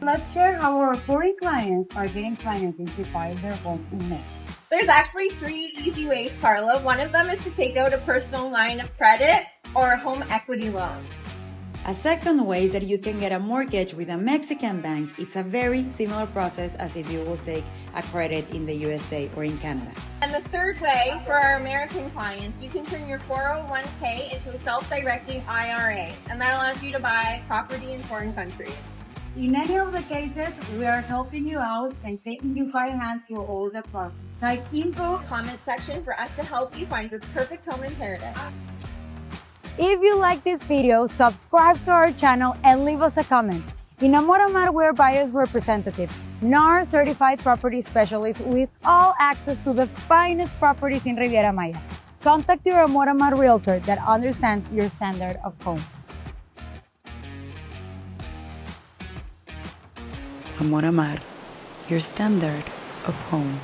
Let's share how our foreign clients are getting financing to buy their home in Mexico. There's actually 3 easy ways, Karla. One of them is to take out a personal line of credit or a home equity loan. A second way is that you can get a mortgage with a Mexican bank. It's a very similar process as if you will take a credit in the USA or in Canada. And the third way, for our American clients, you can turn your 401k into a self-directing IRA, and that allows you to buy property in foreign countries. In any of the cases, we are helping you out and taking you finance through all the process. Type info, Comment section for us to help you find your perfect home in paradise. If you like this video, subscribe to our channel and leave us a comment. In AMORAMAR, we're buyer's representative, NAR certified property specialists with all access to the finest properties in Riviera Maya. Contact your AMORAMAR realtor that understands your standard of home. AMORAMAR, your standard of home.